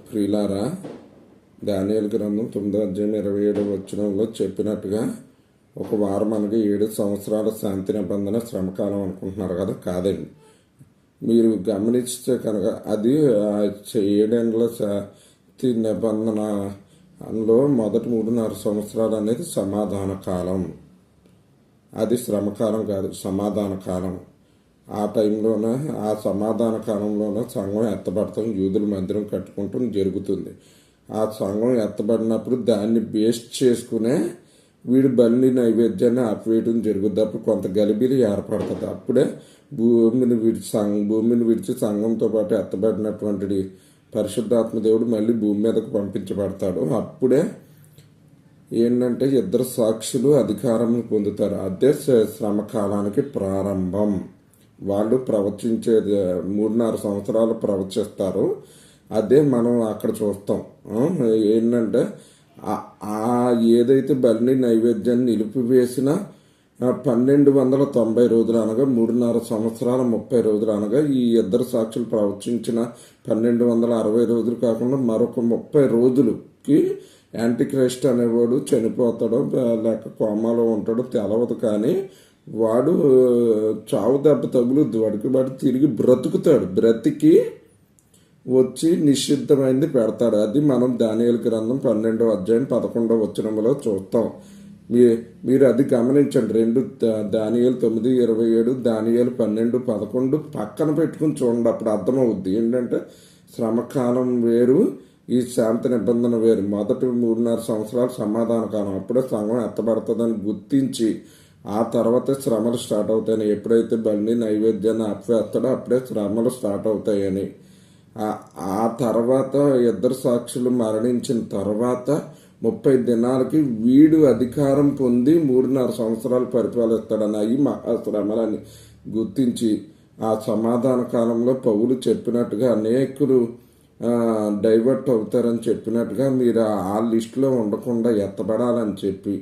ప్రియులారా, దానియేలు గ్రంథం 9:27 చెప్పినట్టుగా ఒక వారం అనగా 7 సంవత్సరాల శాంతి నిబంధన శ్రమకాలం అనుకుంటున్నారు కదా. కాదండి, మీరు గమనిస్తే కనుక అది 7 శాంతి నిబంధనలో మొదటి 3.5 సంవత్సరాలు అనేది సమాధాన కాలం. అది శ్రమకాలం కాదు, సమాధాన కాలం. ఆ టైంలోనే, ఆ సమాధాన కాలంలోనే సంఘం ఎత్తబడతాం, యూదుల మందిరం కట్టుకుంటాం జరుగుతుంది. ఆ సంఘం ఎత్తబడినప్పుడు దాన్ని బేస్ చేసుకునే వీడి బలి నైవేద్యాన్ని ఆపివేయడం జరుగుద్ది. అప్పుడు కొంత గలిబిలి ఏర్పడుతుంది. అప్పుడే భూమిని విడిచి సంఘంతో పాటు ఎత్తబడినటువంటి పరిశుద్ధాత్మ దేవుడు మళ్ళీ భూమి మీదకు పంపించబడతాడు. అప్పుడే ఏంటంటే 2 సాక్షులు అధికారం పొందుతారు. అదే శ్రమకాలానికి ప్రారంభం. వాళ్ళు ప్రవచించేది 3.5 సంవత్సరాలు ప్రవచిస్తారు. అదే మనం అక్కడ చూస్తాం. ఏంటంటే ఏదైతే బలి నైవేద్యాన్ని నిలిపివేసిన 1290 రోజులు అనగా 3.5 సంవత్సరాల 30 రోజులు అనగా ఈ 2 సాక్షులు ప్రవచించిన 1260 రోజులు కాకుండా మరొక 30 రోజులకి యాంటీక్రైస్ట్ అనేవాడు చనిపోతాడో లేక కోమాలో ఉంటాడో తెలవదు, కానీ వాడు చావు దెబ్బ తగులుద్ది వాడికి. వాడు తిరిగి బ్రతుకుతాడు. బ్రతికి వచ్చి నిషిద్ధమైంది పెడతాడు. అది మనం దానియేలు గ్రంథం 12:11 చూస్తాం. మీరు అది గమనించండి. 2 దానియేలు 9:27, దానియేలు 12:11 పక్కన పెట్టుకుని చూడండి. అప్పుడు అర్థమవుద్ది ఏంటంటే శ్రమకాలం వేరు, ఈ శాంతి నిబంధన వేరు. మొదటి 3.5 సంవత్సరాలు సమాధాన కాలం. అప్పుడే సంఘం ఎత్తబడుతుందని గుర్తించి ఆ తర్వాత శ్రమలు స్టార్ట్ అవుతాయని, ఎప్పుడైతే బలి నైవేద్యాన్ని ఆపివేస్తాడో అప్పుడే శ్రమలు స్టార్ట్ అవుతాయని. ఆ తర్వాత 2 సాక్షులు మరణించిన తర్వాత 30 దినాలకి వీడు అధికారం పొంది 3.5 సంవత్సరాలు పరిపాలిస్తాడని, అవి మహాశ్రమలని గుర్తించి ఆ సమాధాన కాలంలో పౌలు చెప్పినట్టుగా అనేకులు డైవర్ట్ అవుతారని చెప్పినట్టుగా మీరు ఆ లిస్టులో ఉండకుండా ఎత్తబడాలని చెప్పి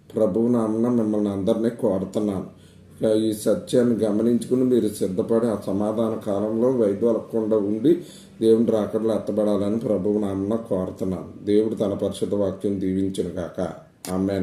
ప్రభువు నామమున మిమ్మల్ని అందరినీ కోరుతున్నాను. ఈ సత్యాన్ని గమనించుకుని మీరు సిద్ధపడి ఆ సమాధాన కాలంలో వైదొలగకుండా ఉండి దేవుని రాకడలో ఎత్తబడాలని ప్రభువు నామమున కోరుతున్నాను. దేవుడు తన పరిశుద్ధ వాక్యం దీవించును గాక. ఆమేన్.